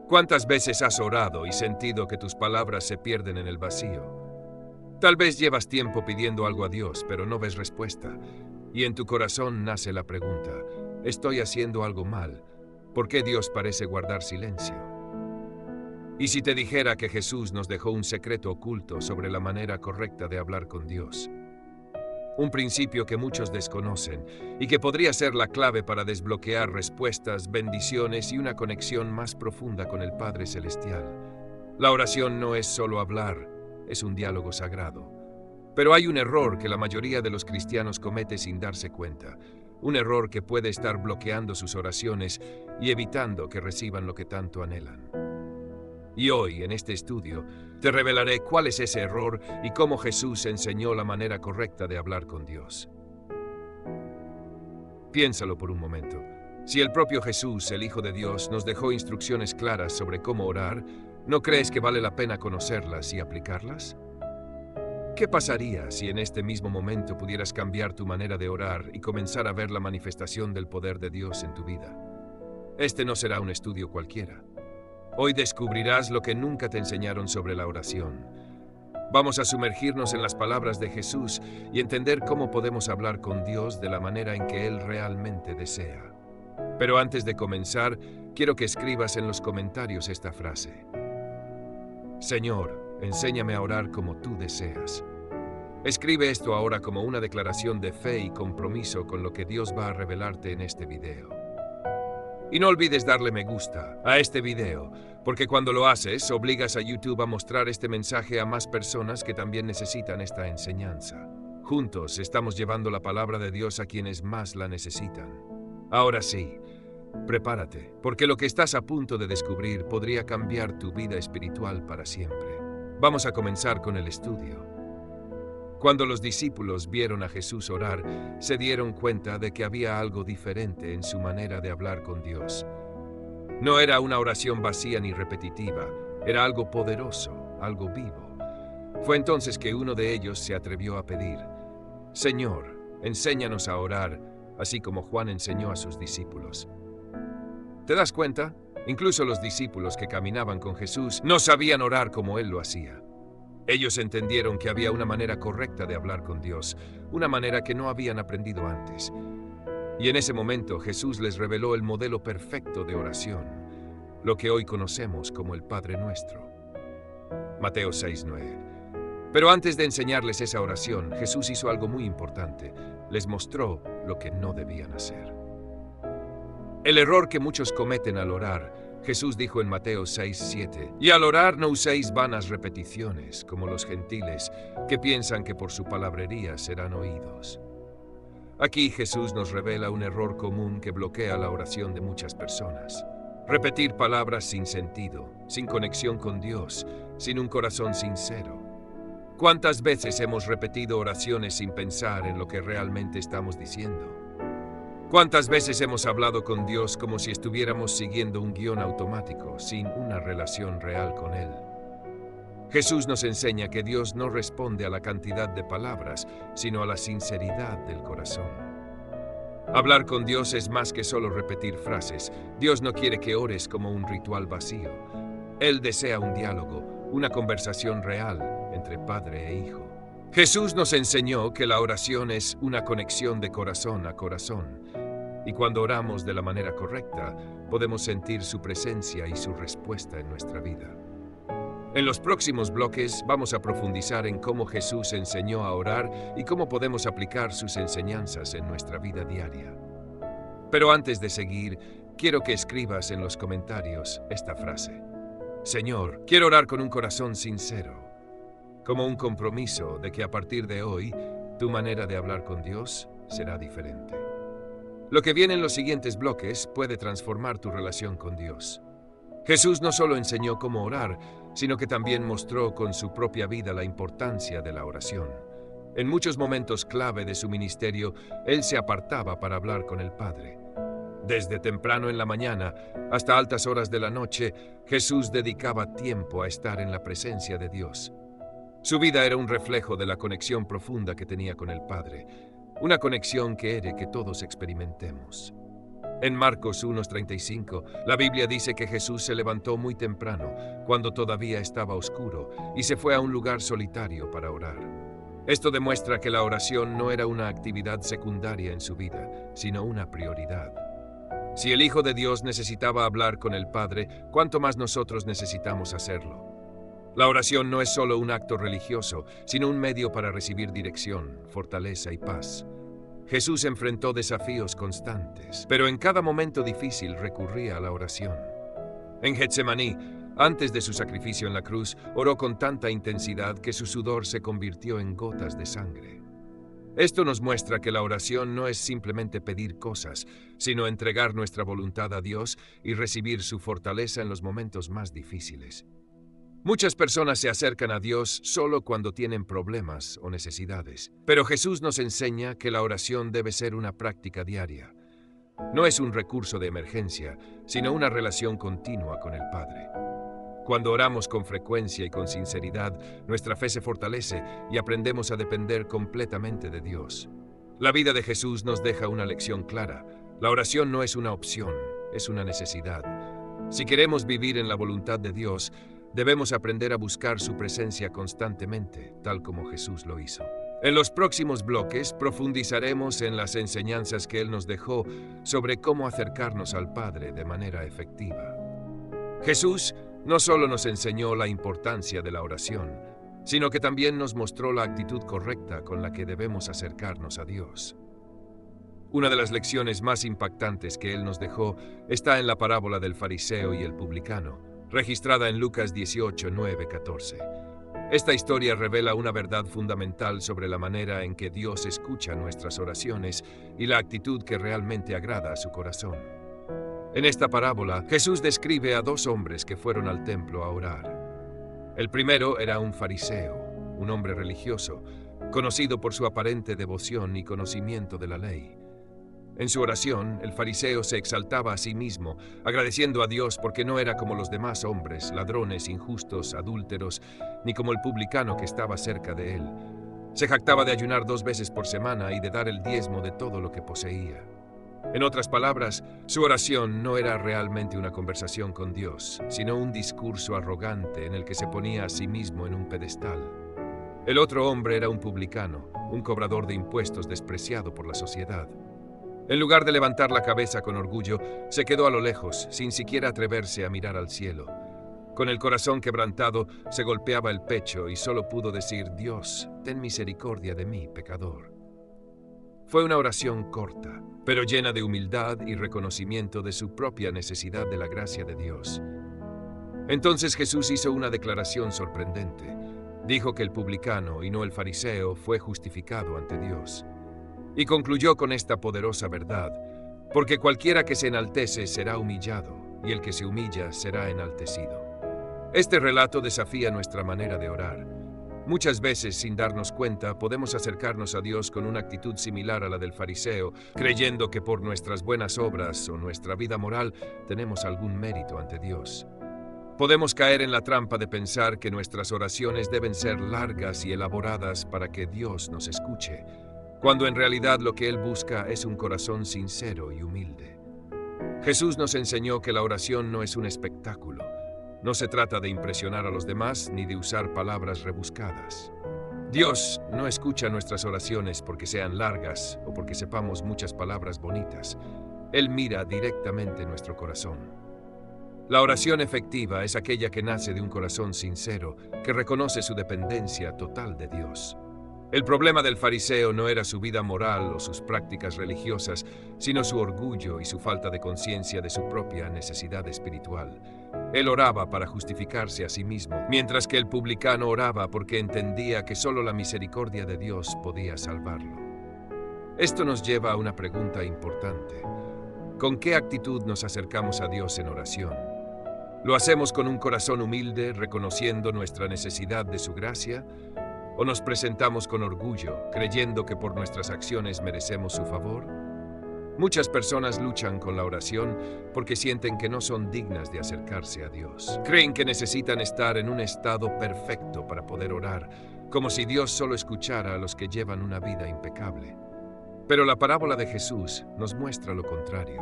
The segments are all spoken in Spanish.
¿Cuántas veces has orado y sentido que tus palabras se pierden en el vacío? Tal vez llevas tiempo pidiendo algo a Dios, pero no ves respuesta. Y en tu corazón nace la pregunta, ¿estoy haciendo algo mal? ¿Por qué Dios parece guardar silencio? ¿Y si te dijera que Jesús nos dejó un secreto oculto sobre la manera correcta de hablar con Dios? Un principio que muchos desconocen y que podría ser la clave para desbloquear respuestas, bendiciones y una conexión más profunda con el Padre Celestial. La oración no es solo hablar, es un diálogo sagrado. Pero hay un error que la mayoría de los cristianos comete sin darse cuenta. Un error que puede estar bloqueando sus oraciones y evitando que reciban lo que tanto anhelan. Y hoy, en este estudio, te revelaré cuál es ese error y cómo Jesús enseñó la manera correcta de hablar con Dios. Piénsalo por un momento. Si el propio Jesús, el Hijo de Dios, nos dejó instrucciones claras sobre cómo orar, ¿no crees que vale la pena conocerlas y aplicarlas? ¿Qué pasaría si en este mismo momento pudieras cambiar tu manera de orar y comenzar a ver la manifestación del poder de Dios en tu vida? Este no será un estudio cualquiera. Hoy descubrirás lo que nunca te enseñaron sobre la oración. Vamos a sumergirnos en las palabras de Jesús y entender cómo podemos hablar con Dios de la manera en que Él realmente desea. Pero antes de comenzar, quiero que escribas en los comentarios esta frase. Señor, enséñame a orar como tú deseas. Escribe esto ahora como una declaración de fe y compromiso con lo que Dios va a revelarte en este video. Y no olvides darle me gusta a este video, porque cuando lo haces, obligas a YouTube a mostrar este mensaje a más personas que también necesitan esta enseñanza. Juntos estamos llevando la palabra de Dios a quienes más la necesitan. Ahora sí, prepárate, porque lo que estás a punto de descubrir podría cambiar tu vida espiritual para siempre. Vamos a comenzar con el estudio. Cuando los discípulos vieron a Jesús orar, se dieron cuenta de que había algo diferente en su manera de hablar con Dios. No era una oración vacía ni repetitiva, era algo poderoso, algo vivo. Fue entonces que uno de ellos se atrevió a pedir, Señor, enséñanos a orar, así como Juan enseñó a sus discípulos. ¿Te das cuenta? Incluso los discípulos que caminaban con Jesús no sabían orar como Él lo hacía. Ellos entendieron que había una manera correcta de hablar con Dios, una manera que no habían aprendido antes. Y en ese momento Jesús les reveló el modelo perfecto de oración, lo que hoy conocemos como el Padre Nuestro. Mateo 6:9. Pero antes de enseñarles esa oración, Jesús hizo algo muy importante. Les mostró lo que no debían hacer. El error que muchos cometen al orar, Jesús dijo en Mateo 6:7, y al orar no uséis vanas repeticiones, como los gentiles, que piensan que por su palabrería serán oídos. Aquí Jesús nos revela un error común que bloquea la oración de muchas personas. Repetir palabras sin sentido, sin conexión con Dios, sin un corazón sincero. ¿Cuántas veces hemos repetido oraciones sin pensar en lo que realmente estamos diciendo? ¿Cuántas veces hemos hablado con Dios como si estuviéramos siguiendo un guión automático, sin una relación real con Él? Jesús nos enseña que Dios no responde a la cantidad de palabras, sino a la sinceridad del corazón. Hablar con Dios es más que solo repetir frases. Dios no quiere que ores como un ritual vacío. Él desea un diálogo, una conversación real entre padre e hijo. Jesús nos enseñó que la oración es una conexión de corazón a corazón, y cuando oramos de la manera correcta, podemos sentir su presencia y su respuesta en nuestra vida. En los próximos bloques vamos a profundizar en cómo Jesús enseñó a orar y cómo podemos aplicar sus enseñanzas en nuestra vida diaria. Pero antes de seguir, quiero que escribas en los comentarios esta frase. Señor, quiero orar con un corazón sincero, como un compromiso de que a partir de hoy, tu manera de hablar con Dios será diferente. Lo que viene en los siguientes bloques puede transformar tu relación con Dios. Jesús no solo enseñó cómo orar, sino que también mostró con su propia vida la importancia de la oración. En muchos momentos clave de su ministerio, Él se apartaba para hablar con el Padre. Desde temprano en la mañana hasta altas horas de la noche, Jesús dedicaba tiempo a estar en la presencia de Dios. Su vida era un reflejo de la conexión profunda que tenía con el Padre, una conexión que quiere que todos experimentemos. En Marcos 1:35, la Biblia dice que Jesús se levantó muy temprano, cuando todavía estaba oscuro, y se fue a un lugar solitario para orar. Esto demuestra que la oración no era una actividad secundaria en su vida, sino una prioridad. Si el Hijo de Dios necesitaba hablar con el Padre, ¿cuánto más nosotros necesitamos hacerlo? La oración no es solo un acto religioso, sino un medio para recibir dirección, fortaleza y paz. Jesús enfrentó desafíos constantes, pero en cada momento difícil recurría a la oración. En Getsemaní, antes de su sacrificio en la cruz, oró con tanta intensidad que su sudor se convirtió en gotas de sangre. Esto nos muestra que la oración no es simplemente pedir cosas, sino entregar nuestra voluntad a Dios y recibir su fortaleza en los momentos más difíciles. Muchas personas se acercan a Dios solo cuando tienen problemas o necesidades, pero Jesús nos enseña que la oración debe ser una práctica diaria. No es un recurso de emergencia, sino una relación continua con el Padre. Cuando oramos con frecuencia y con sinceridad, nuestra fe se fortalece y aprendemos a depender completamente de Dios. La vida de Jesús nos deja una lección clara. La oración no es una opción, es una necesidad. Si queremos vivir en la voluntad de Dios, debemos aprender a buscar su presencia constantemente, tal como Jesús lo hizo. En los próximos bloques profundizaremos en las enseñanzas que Él nos dejó sobre cómo acercarnos al Padre de manera efectiva. Jesús no solo nos enseñó la importancia de la oración, sino que también nos mostró la actitud correcta con la que debemos acercarnos a Dios. Una de las lecciones más impactantes que Él nos dejó está en la parábola del fariseo y el publicano, registrada en Lucas 18, 9, 14. Esta historia revela una verdad fundamental sobre la manera en que Dios escucha nuestras oraciones y la actitud que realmente agrada a su corazón. En esta parábola, Jesús describe a dos hombres que fueron al templo a orar. El primero era un fariseo, un hombre religioso, conocido por su aparente devoción y conocimiento de la ley. En su oración, el fariseo se exaltaba a sí mismo, agradeciendo a Dios porque no era como los demás hombres, ladrones, injustos, adúlteros, ni como el publicano que estaba cerca de él. Se jactaba de ayunar 2 veces por semana y de dar el diezmo de todo lo que poseía. En otras palabras, su oración no era realmente una conversación con Dios, sino un discurso arrogante en el que se ponía a sí mismo en un pedestal. El otro hombre era un publicano, un cobrador de impuestos despreciado por la sociedad. En lugar de levantar la cabeza con orgullo, se quedó a lo lejos, sin siquiera atreverse a mirar al cielo. Con el corazón quebrantado, se golpeaba el pecho y solo pudo decir: Dios, ten misericordia de mí, pecador. Fue una oración corta, pero llena de humildad y reconocimiento de su propia necesidad de la gracia de Dios. Entonces Jesús hizo una declaración sorprendente. Dijo que el publicano y no el fariseo fue justificado ante Dios. Y concluyó con esta poderosa verdad: porque cualquiera que se enaltece será humillado, y el que se humilla será enaltecido. Este relato desafía nuestra manera de orar. Muchas veces, sin darnos cuenta, podemos acercarnos a Dios con una actitud similar a la del fariseo, creyendo que por nuestras buenas obras o nuestra vida moral tenemos algún mérito ante Dios. Podemos caer en la trampa de pensar que nuestras oraciones deben ser largas y elaboradas para que Dios nos escuche, cuando en realidad lo que Él busca es un corazón sincero y humilde. Jesús nos enseñó que la oración no es un espectáculo. No se trata de impresionar a los demás ni de usar palabras rebuscadas. Dios no escucha nuestras oraciones porque sean largas o porque sepamos muchas palabras bonitas. Él mira directamente nuestro corazón. La oración efectiva es aquella que nace de un corazón sincero, que reconoce su dependencia total de Dios. El problema del fariseo no era su vida moral o sus prácticas religiosas, sino su orgullo y su falta de conciencia de su propia necesidad espiritual. Él oraba para justificarse a sí mismo, mientras que el publicano oraba porque entendía que solo la misericordia de Dios podía salvarlo. Esto nos lleva a una pregunta importante. ¿Con qué actitud nos acercamos a Dios en oración? ¿Lo hacemos con un corazón humilde, reconociendo nuestra necesidad de su gracia? ¿O nos presentamos con orgullo, creyendo que por nuestras acciones merecemos su favor? Muchas personas luchan con la oración porque sienten que no son dignas de acercarse a Dios. Creen que necesitan estar en un estado perfecto para poder orar, como si Dios solo escuchara a los que llevan una vida impecable. Pero la parábola de Jesús nos muestra lo contrario.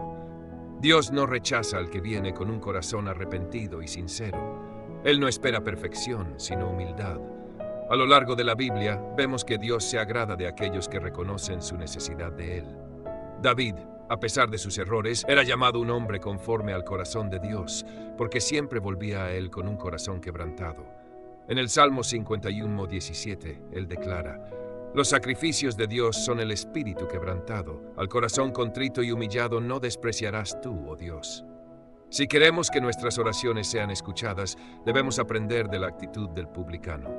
Dios no rechaza al que viene con un corazón arrepentido y sincero. Él no espera perfección, sino humildad. A lo largo de la Biblia, vemos que Dios se agrada de aquellos que reconocen su necesidad de Él. David, a pesar de sus errores, era llamado un hombre conforme al corazón de Dios, porque siempre volvía a Él con un corazón quebrantado. En el Salmo 51:17, Él declara: los sacrificios de Dios son el espíritu quebrantado. Al corazón contrito y humillado no despreciarás tú, oh Dios. Si queremos que nuestras oraciones sean escuchadas, debemos aprender de la actitud del publicano.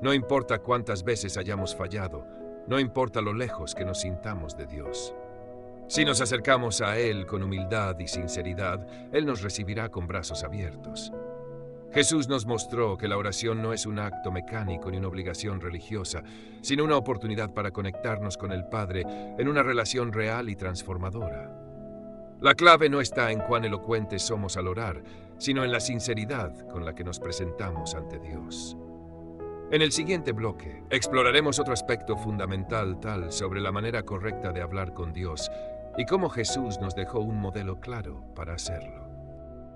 No importa cuántas veces hayamos fallado, no importa lo lejos que nos sintamos de Dios. Si nos acercamos a Él con humildad y sinceridad, Él nos recibirá con brazos abiertos. Jesús nos mostró que la oración no es un acto mecánico ni una obligación religiosa, sino una oportunidad para conectarnos con el Padre en una relación real y transformadora. La clave no está en cuán elocuentes somos al orar, sino en la sinceridad con la que nos presentamos ante Dios. En el siguiente bloque, exploraremos otro aspecto fundamental sobre la manera correcta de hablar con Dios y cómo Jesús nos dejó un modelo claro para hacerlo.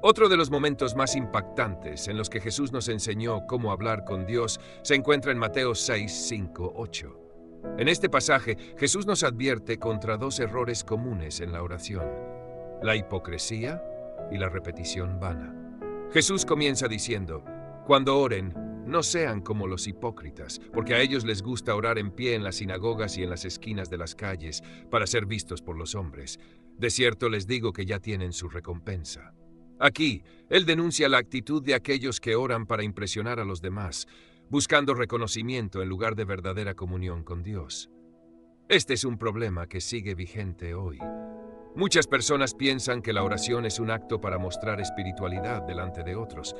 Otro de los momentos más impactantes en los que Jesús nos enseñó cómo hablar con Dios se encuentra en Mateo 6, 5, 8. En este pasaje, Jesús nos advierte contra dos errores comunes en la oración: la hipocresía y la repetición vana. Jesús comienza diciendo: cuando oren, no sean como los hipócritas, porque a ellos les gusta orar en pie en las sinagogas y en las esquinas de las calles para ser vistos por los hombres. De cierto les digo que ya tienen su recompensa. Aquí, Él denuncia la actitud de aquellos que oran para impresionar a los demás, buscando reconocimiento en lugar de verdadera comunión con Dios. Este es un problema que sigue vigente hoy. Muchas personas piensan que la oración es un acto para mostrar espiritualidad delante de otros.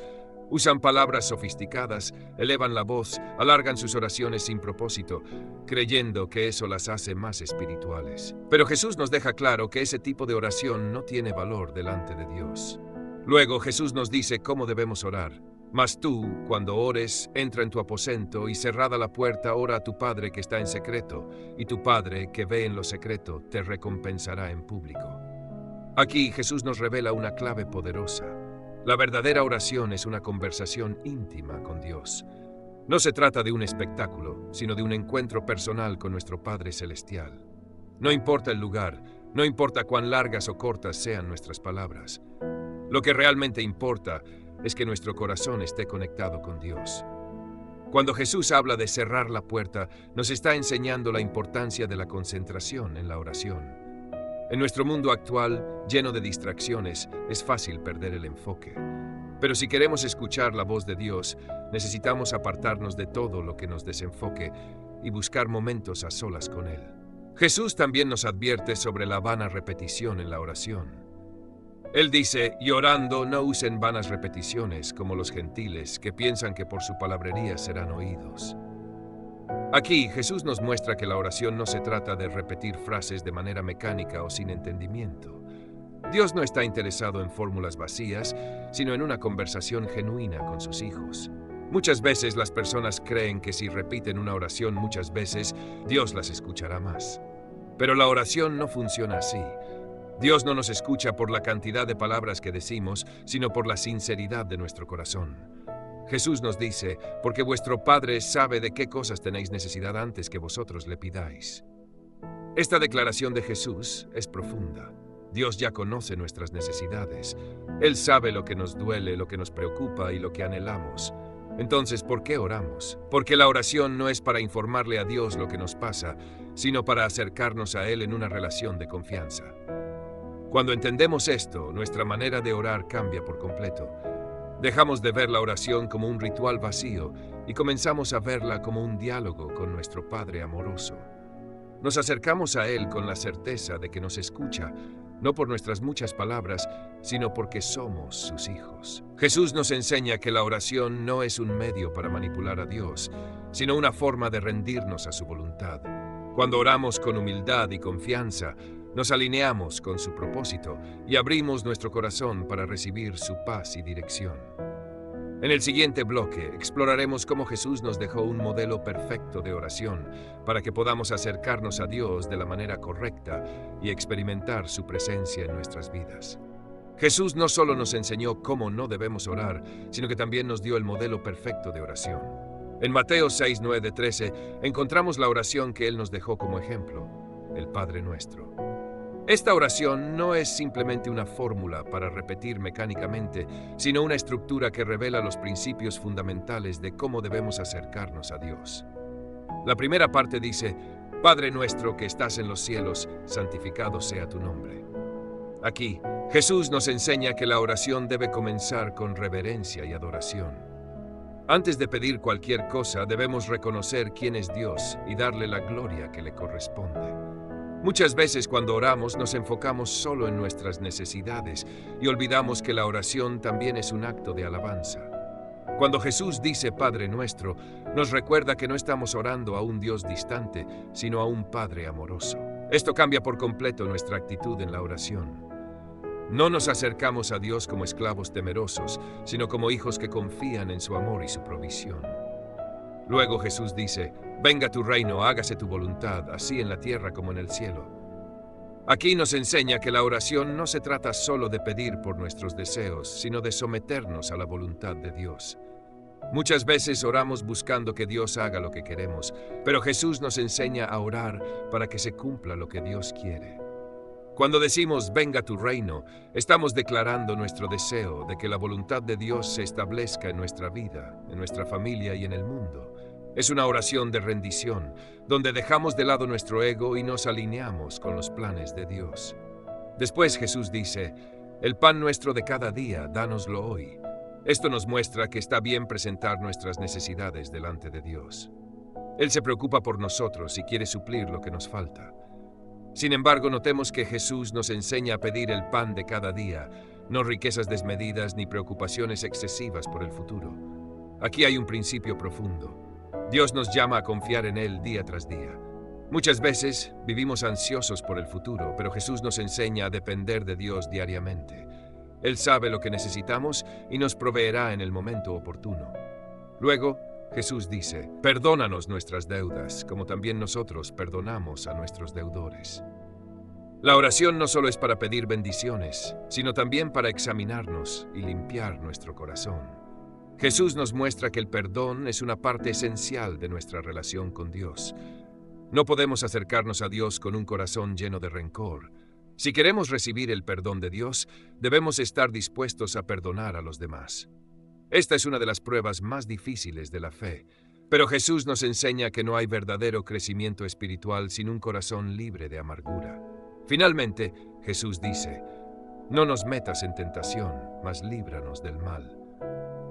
Usan palabras sofisticadas, elevan la voz, alargan sus oraciones sin propósito, creyendo que eso las hace más espirituales. Pero Jesús nos deja claro que ese tipo de oración no tiene valor delante de Dios. Luego Jesús nos dice cómo debemos orar. Mas tú, cuando ores, entra en tu aposento y cerrada la puerta, ora a tu Padre que está en secreto, y tu Padre, que ve en lo secreto, te recompensará en público. Aquí Jesús nos revela una clave poderosa. La verdadera oración es una conversación íntima con Dios. No se trata de un espectáculo, sino de un encuentro personal con nuestro Padre Celestial. No importa el lugar, no importa cuán largas o cortas sean nuestras palabras. Lo que realmente importa es que nuestro corazón esté conectado con Dios. Cuando Jesús habla de cerrar la puerta, nos está enseñando la importancia de la concentración en la oración. En nuestro mundo actual, lleno de distracciones, es fácil perder el enfoque. Pero si queremos escuchar la voz de Dios, necesitamos apartarnos de todo lo que nos desenfoque y buscar momentos a solas con Él. Jesús también nos advierte sobre la vana repetición en la oración. Él dice: y orando no usen vanas repeticiones como los gentiles, que piensan que por su palabrería serán oídos. Aquí Jesús nos muestra que la oración no se trata de repetir frases de manera mecánica o sin entendimiento. Dios no está interesado en fórmulas vacías, sino en una conversación genuina con sus hijos. Muchas veces las personas creen que si repiten una oración muchas veces, Dios las escuchará más. Pero la oración no funciona así. Dios no nos escucha por la cantidad de palabras que decimos, sino por la sinceridad de nuestro corazón. Jesús nos dice: porque vuestro Padre sabe de qué cosas tenéis necesidad antes que vosotros le pidáis. Esta declaración de Jesús es profunda. Dios ya conoce nuestras necesidades. Él sabe lo que nos duele, lo que nos preocupa y lo que anhelamos. Entonces, ¿por qué oramos? Porque la oración no es para informarle a Dios lo que nos pasa, sino para acercarnos a Él en una relación de confianza. Cuando entendemos esto, nuestra manera de orar cambia por completo. Dejamos de ver la oración como un ritual vacío y comenzamos a verla como un diálogo con nuestro Padre amoroso. Nos acercamos a Él con la certeza de que nos escucha, no por nuestras muchas palabras, sino porque somos sus hijos. Jesús nos enseña que la oración no es un medio para manipular a Dios, sino una forma de rendirnos a su voluntad. Cuando oramos con humildad y confianza, nos alineamos con su propósito y abrimos nuestro corazón para recibir su paz y dirección. En el siguiente bloque exploraremos cómo Jesús nos dejó un modelo perfecto de oración para que podamos acercarnos a Dios de la manera correcta y experimentar su presencia en nuestras vidas. Jesús no solo nos enseñó cómo no debemos orar, sino que también nos dio el modelo perfecto de oración. En Mateo 6, 9-13 encontramos la oración que Él nos dejó como ejemplo, el Padre Nuestro. Esta oración no es simplemente una fórmula para repetir mecánicamente, sino una estructura que revela los principios fundamentales de cómo debemos acercarnos a Dios. La primera parte dice: Padre nuestro que estás en los cielos, santificado sea tu nombre. Aquí, Jesús nos enseña que la oración debe comenzar con reverencia y adoración. Antes de pedir cualquier cosa, debemos reconocer quién es Dios y darle la gloria que le corresponde. Muchas veces cuando oramos nos enfocamos solo en nuestras necesidades y olvidamos que la oración también es un acto de alabanza. Cuando Jesús dice Padre Nuestro, nos recuerda que no estamos orando a un Dios distante, sino a un Padre amoroso. Esto cambia por completo nuestra actitud en la oración. No nos acercamos a Dios como esclavos temerosos, sino como hijos que confían en su amor y su provisión. Luego Jesús dice: Venga tu reino, hágase tu voluntad, así en la tierra como en el cielo. Aquí nos enseña que la oración no se trata solo de pedir por nuestros deseos, sino de someternos a la voluntad de Dios. Muchas veces oramos buscando que Dios haga lo que queremos, pero Jesús nos enseña a orar para que se cumpla lo que Dios quiere. Cuando decimos venga tu reino, estamos declarando nuestro deseo de que la voluntad de Dios se establezca en nuestra vida, en nuestra familia y en el mundo. Es una oración de rendición, donde dejamos de lado nuestro ego y nos alineamos con los planes de Dios. Después Jesús dice: El pan nuestro de cada día, dánoslo hoy. Esto nos muestra que está bien presentar nuestras necesidades delante de Dios. Él se preocupa por nosotros y quiere suplir lo que nos falta. Sin embargo, notemos que Jesús nos enseña a pedir el pan de cada día, no riquezas desmedidas ni preocupaciones excesivas por el futuro. Aquí hay un principio profundo. Dios nos llama a confiar en Él día tras día. Muchas veces vivimos ansiosos por el futuro, pero Jesús nos enseña a depender de Dios diariamente. Él sabe lo que necesitamos y nos proveerá en el momento oportuno. Luego, Jesús dice: Perdónanos nuestras deudas, como también nosotros perdonamos a nuestros deudores. La oración no solo es para pedir bendiciones, sino también para examinarnos y limpiar nuestro corazón. Jesús nos muestra que el perdón es una parte esencial de nuestra relación con Dios. No podemos acercarnos a Dios con un corazón lleno de rencor. Si queremos recibir el perdón de Dios, debemos estar dispuestos a perdonar a los demás. Esta es una de las pruebas más difíciles de la fe, pero Jesús nos enseña que no hay verdadero crecimiento espiritual sin un corazón libre de amargura. Finalmente, Jesús dice: No nos metas en tentación, mas líbranos del mal.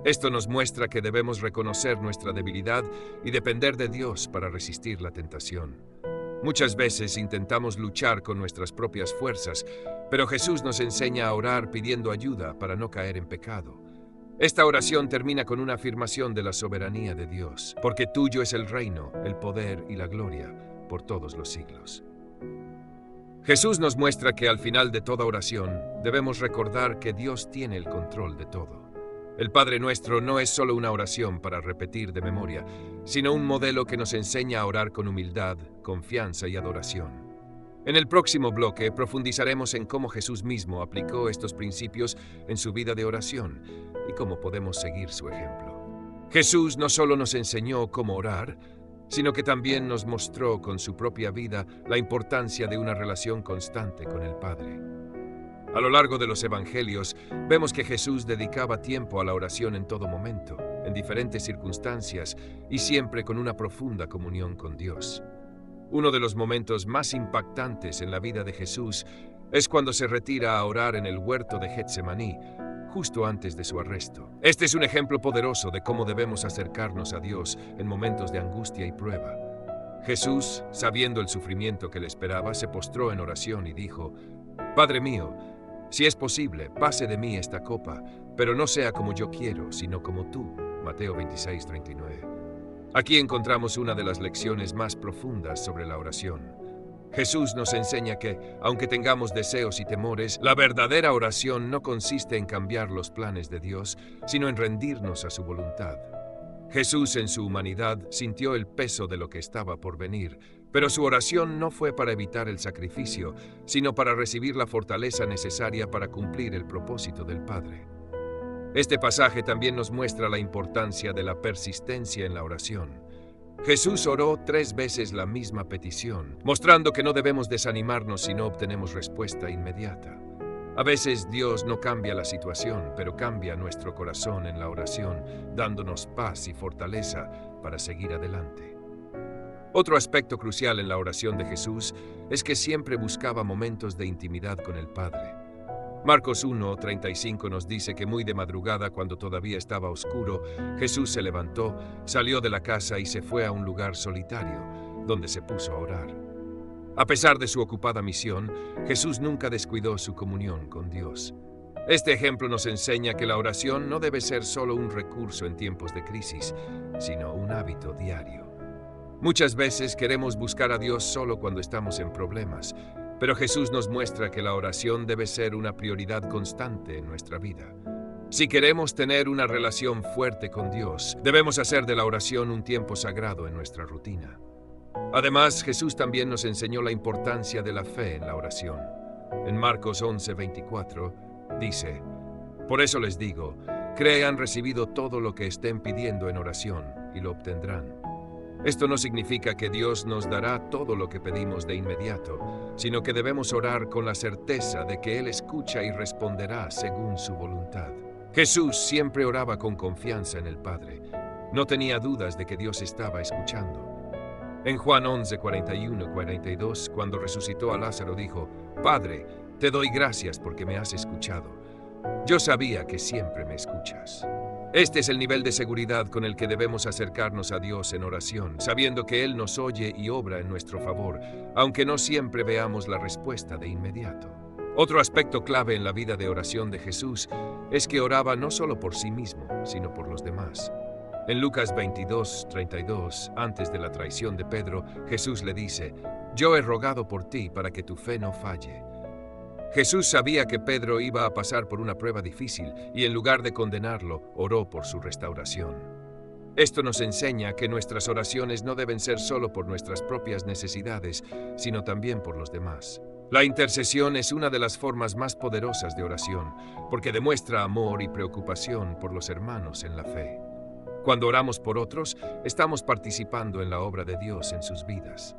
Esto nos muestra que debemos reconocer nuestra debilidad y depender de Dios para resistir la tentación. Muchas veces intentamos luchar con nuestras propias fuerzas, pero Jesús nos enseña a orar pidiendo ayuda para no caer en pecado. Esta oración termina con una afirmación de la soberanía de Dios, porque tuyo es el reino, el poder y la gloria por todos los siglos. Jesús nos muestra que al final de toda oración debemos recordar que Dios tiene el control de todo. El Padre Nuestro no es solo una oración para repetir de memoria, sino un modelo que nos enseña a orar con humildad, confianza y adoración. En el próximo bloque profundizaremos en cómo Jesús mismo aplicó estos principios en su vida de oración y cómo podemos seguir su ejemplo. Jesús no solo nos enseñó cómo orar, sino que también nos mostró con su propia vida la importancia de una relación constante con el Padre. A lo largo de los evangelios, vemos que Jesús dedicaba tiempo a la oración en todo momento, en diferentes circunstancias y siempre con una profunda comunión con Dios. Uno de los momentos más impactantes en la vida de Jesús es cuando se retira a orar en el huerto de Getsemaní, justo antes de su arresto. Este es un ejemplo poderoso de cómo debemos acercarnos a Dios en momentos de angustia y prueba. Jesús, sabiendo el sufrimiento que le esperaba, se postró en oración y dijo: Padre mío, si es posible, pase de mí esta copa, pero no sea como yo quiero, sino como tú. Mateo 26:39. Aquí encontramos una de las lecciones más profundas sobre la oración. Jesús nos enseña que, aunque tengamos deseos y temores, la verdadera oración no consiste en cambiar los planes de Dios, sino en rendirnos a su voluntad. Jesús en su humanidad sintió el peso de lo que estaba por venir, Pero su oración no fue para evitar el sacrificio, sino para recibir la fortaleza necesaria para cumplir el propósito del Padre. Este pasaje también nos muestra la importancia de la persistencia en la oración. Jesús oró 3 veces la misma petición, mostrando que no debemos desanimarnos si no obtenemos respuesta inmediata. A veces Dios no cambia la situación, pero cambia nuestro corazón en la oración, dándonos paz y fortaleza para seguir adelante. Otro aspecto crucial en la oración de Jesús es que siempre buscaba momentos de intimidad con el Padre. Marcos 1:35 nos dice que muy de madrugada, cuando todavía estaba oscuro, Jesús se levantó, salió de la casa y se fue a un lugar solitario, donde se puso a orar. A pesar de su ocupada misión, Jesús nunca descuidó su comunión con Dios. Este ejemplo nos enseña que la oración no debe ser solo un recurso en tiempos de crisis, sino un hábito diario. Muchas veces queremos buscar a Dios solo cuando estamos en problemas, pero Jesús nos muestra que la oración debe ser una prioridad constante en nuestra vida. Si queremos tener una relación fuerte con Dios, debemos hacer de la oración un tiempo sagrado en nuestra rutina. Además, Jesús también nos enseñó la importancia de la fe en la oración. En Marcos 11:24 dice: «Por eso les digo, crean recibido todo lo que estén pidiendo en oración y lo obtendrán». Esto no significa que Dios nos dará todo lo que pedimos de inmediato, sino que debemos orar con la certeza de que Él escucha y responderá según su voluntad. Jesús siempre oraba con confianza en el Padre. No tenía dudas de que Dios estaba escuchando. En Juan 11:41-42, cuando resucitó a Lázaro, dijo: «Padre, te doy gracias porque me has escuchado. Yo sabía que siempre me escuchas». Este es el nivel de seguridad con el que debemos acercarnos a Dios en oración, sabiendo que Él nos oye y obra en nuestro favor, aunque no siempre veamos la respuesta de inmediato. Otro aspecto clave en la vida de oración de Jesús es que oraba no solo por sí mismo, sino por los demás. En Lucas 22:32, antes de la traición de Pedro, Jesús le dice: «Yo he rogado por ti para que tu fe no falle». Jesús sabía que Pedro iba a pasar por una prueba difícil y en lugar de condenarlo, oró por su restauración. Esto nos enseña que nuestras oraciones no deben ser solo por nuestras propias necesidades, sino también por los demás. La intercesión es una de las formas más poderosas de oración, porque demuestra amor y preocupación por los hermanos en la fe. Cuando oramos por otros, estamos participando en la obra de Dios en sus vidas.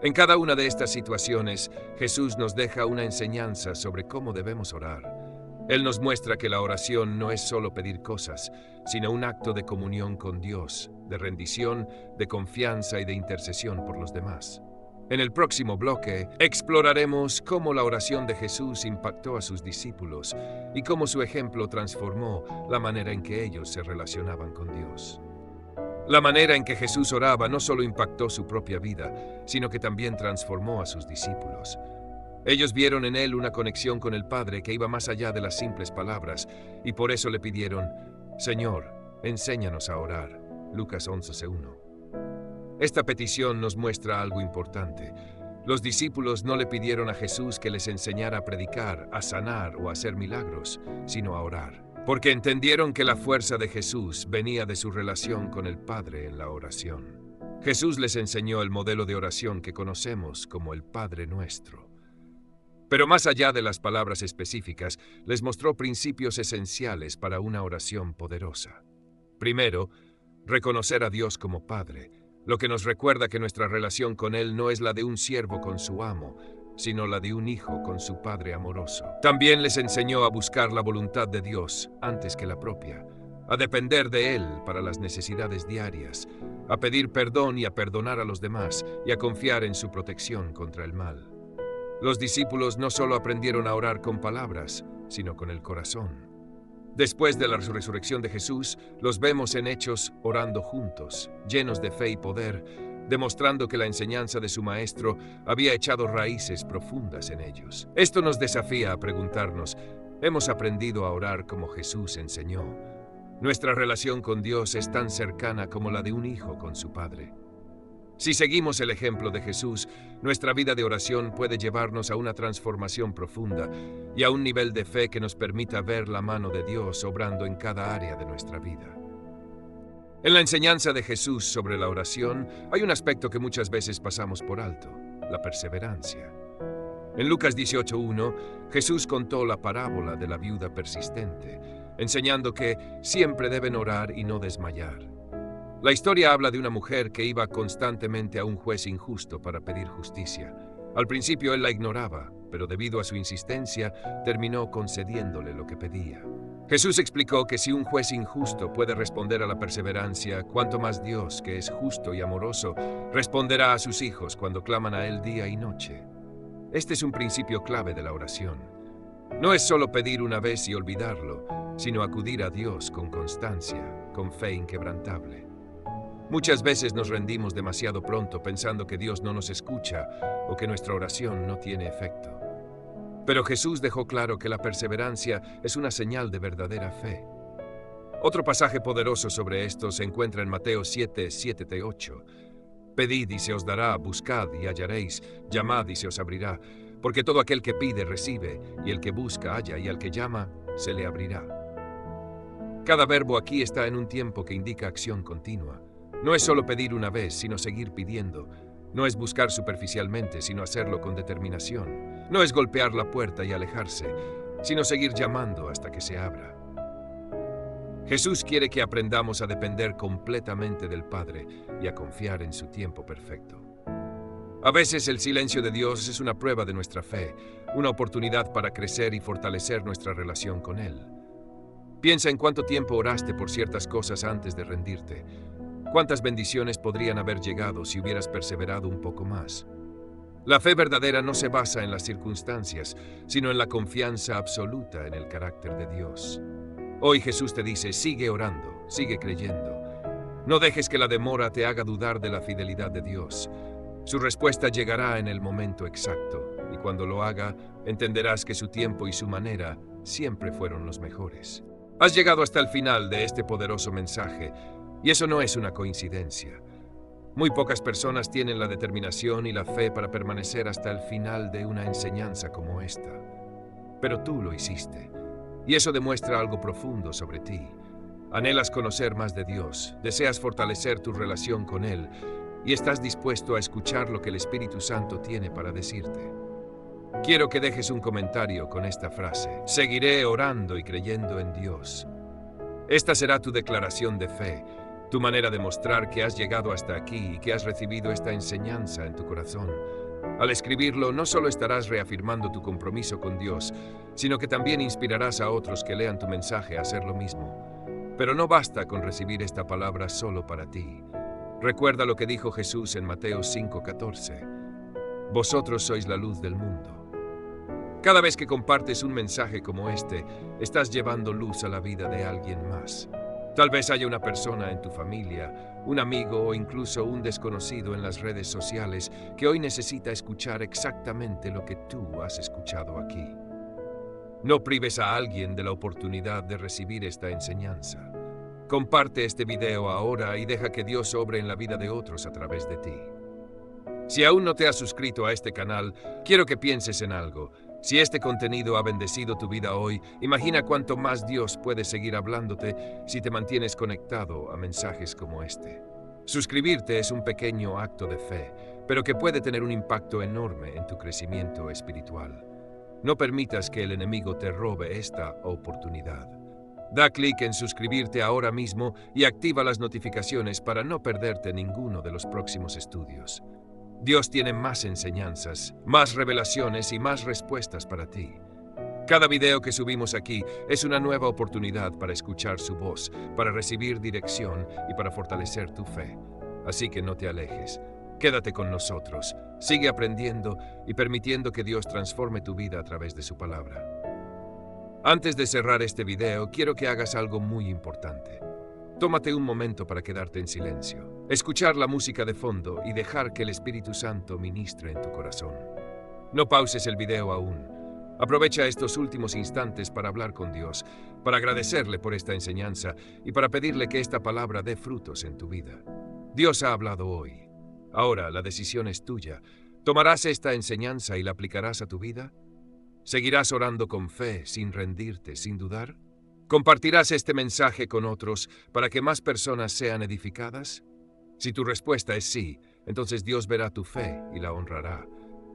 En cada una de estas situaciones, Jesús nos deja una enseñanza sobre cómo debemos orar. Él nos muestra que la oración no es solo pedir cosas, sino un acto de comunión con Dios, de rendición, de confianza y de intercesión por los demás. En el próximo bloque, exploraremos cómo la oración de Jesús impactó a sus discípulos y cómo su ejemplo transformó la manera en que ellos se relacionaban con Dios. La manera en que Jesús oraba no solo impactó su propia vida, sino que también transformó a sus discípulos. Ellos vieron en él una conexión con el Padre que iba más allá de las simples palabras, y por eso le pidieron: «Señor, enséñanos a orar». Lucas 11:1. Esta petición nos muestra algo importante. Los discípulos no le pidieron a Jesús que les enseñara a predicar, a sanar o a hacer milagros, sino a orar, porque entendieron que la fuerza de Jesús venía de su relación con el Padre en la oración. Jesús les enseñó el modelo de oración que conocemos como el Padre Nuestro. Pero más allá de las palabras específicas, les mostró principios esenciales para una oración poderosa. Primero, reconocer a Dios como Padre, lo que nos recuerda que nuestra relación con Él no es la de un siervo con su amo, sino la de un hijo con su Padre amoroso. También les enseñó a buscar la voluntad de Dios antes que la propia, a depender de Él para las necesidades diarias, a pedir perdón y a perdonar a los demás, y a confiar en su protección contra el mal. Los discípulos no solo aprendieron a orar con palabras, sino con el corazón. Después de la resurrección de Jesús, los vemos en Hechos orando juntos, llenos de fe y poder, demostrando que la enseñanza de su Maestro había echado raíces profundas en ellos. Esto nos desafía a preguntarnos: ¿hemos aprendido a orar como Jesús enseñó? Nuestra relación con Dios es tan cercana como la de un hijo con su Padre. Si seguimos el ejemplo de Jesús, nuestra vida de oración puede llevarnos a una transformación profunda y a un nivel de fe que nos permita ver la mano de Dios obrando en cada área de nuestra vida. En la enseñanza de Jesús sobre la oración hay un aspecto que muchas veces pasamos por alto: la perseverancia. En Lucas 18:1, Jesús contó la parábola de la viuda persistente, enseñando que siempre deben orar y no desmayar. La historia habla de una mujer que iba constantemente a un juez injusto para pedir justicia. Al principio él la ignoraba, pero debido a su insistencia, terminó concediéndole lo que pedía. Jesús explicó que si un juez injusto puede responder a la perseverancia, cuanto más Dios, que es justo y amoroso, responderá a sus hijos cuando claman a Él día y noche. Este es un principio clave de la oración. No es solo pedir una vez y olvidarlo, sino acudir a Dios con constancia, con fe inquebrantable. Muchas veces nos rendimos demasiado pronto pensando que Dios no nos escucha o que nuestra oración no tiene efecto. Pero Jesús dejó claro que la perseverancia es una señal de verdadera fe. Otro pasaje poderoso sobre esto se encuentra en Mateo 7:7-8. Pedid y se os dará, buscad y hallaréis, llamad y se os abrirá, porque todo aquel que pide recibe, y el que busca halla, y al que llama se le abrirá. Cada verbo aquí está en un tiempo que indica acción continua. No es solo pedir una vez, sino seguir pidiendo. No es buscar superficialmente, sino hacerlo con determinación. No es golpear la puerta y alejarse, sino seguir llamando hasta que se abra. Jesús quiere que aprendamos a depender completamente del Padre y a confiar en su tiempo perfecto. A veces el silencio de Dios es una prueba de nuestra fe, una oportunidad para crecer y fortalecer nuestra relación con Él. Piensa en cuánto tiempo oraste por ciertas cosas antes de rendirte. ¿Cuántas bendiciones podrían haber llegado si hubieras perseverado un poco más? La fe verdadera no se basa en las circunstancias, sino en la confianza absoluta en el carácter de Dios. Hoy Jesús te dice: sigue orando, sigue creyendo. No dejes que la demora te haga dudar de la fidelidad de Dios. Su respuesta llegará en el momento exacto, y cuando lo haga, entenderás que su tiempo y su manera siempre fueron los mejores. Has llegado hasta el final de este poderoso mensaje, y eso no es una coincidencia. Muy pocas personas tienen la determinación y la fe para permanecer hasta el final de una enseñanza como esta. Pero tú lo hiciste, y eso demuestra algo profundo sobre ti. Anhelas conocer más de Dios, deseas fortalecer tu relación con Él, y estás dispuesto a escuchar lo que el Espíritu Santo tiene para decirte. Quiero que dejes un comentario con esta frase: seguiré orando y creyendo en Dios. Esta será tu declaración de fe, tu manera de mostrar que has llegado hasta aquí y que has recibido esta enseñanza en tu corazón. Al escribirlo, no solo estarás reafirmando tu compromiso con Dios, sino que también inspirarás a otros que lean tu mensaje a hacer lo mismo. Pero no basta con recibir esta palabra solo para ti. Recuerda lo que dijo Jesús en Mateo 5:14. Vosotros sois la luz del mundo. Cada vez que compartes un mensaje como este, estás llevando luz a la vida de alguien más. Tal vez haya una persona en tu familia, un amigo o incluso un desconocido en las redes sociales que hoy necesita escuchar exactamente lo que tú has escuchado aquí. No prives a alguien de la oportunidad de recibir esta enseñanza. Comparte este video ahora y deja que Dios obre en la vida de otros a través de ti. Si aún no te has suscrito a este canal, quiero que pienses en algo. Si este contenido ha bendecido tu vida hoy, imagina cuánto más Dios puede seguir hablándote si te mantienes conectado a mensajes como este. Suscribirte es un pequeño acto de fe, pero que puede tener un impacto enorme en tu crecimiento espiritual. No permitas que el enemigo te robe esta oportunidad. Da clic en suscribirte ahora mismo y activa las notificaciones para no perderte ninguno de los próximos estudios. Dios tiene más enseñanzas, más revelaciones y más respuestas para ti. Cada video que subimos aquí es una nueva oportunidad para escuchar su voz, para recibir dirección y para fortalecer tu fe. Así que no te alejes. Quédate con nosotros, sigue aprendiendo y permitiendo que Dios transforme tu vida a través de su palabra. Antes de cerrar este video, quiero que hagas algo muy importante. Tómate un momento para quedarte en silencio, escuchar la música de fondo y dejar que el Espíritu Santo ministre en tu corazón. No pauses el video aún. Aprovecha estos últimos instantes para hablar con Dios, para agradecerle por esta enseñanza y para pedirle que esta palabra dé frutos en tu vida. Dios ha hablado hoy. Ahora la decisión es tuya. ¿Tomarás esta enseñanza y la aplicarás a tu vida? ¿Seguirás orando con fe, sin rendirte, sin dudar? ¿Compartirás este mensaje con otros para que más personas sean edificadas? Si tu respuesta es sí, entonces Dios verá tu fe y la honrará.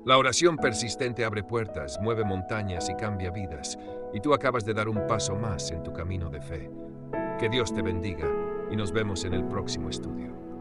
La oración persistente abre puertas, mueve montañas y cambia vidas, y tú acabas de dar un paso más en tu camino de fe. Que Dios te bendiga y nos vemos en el próximo estudio.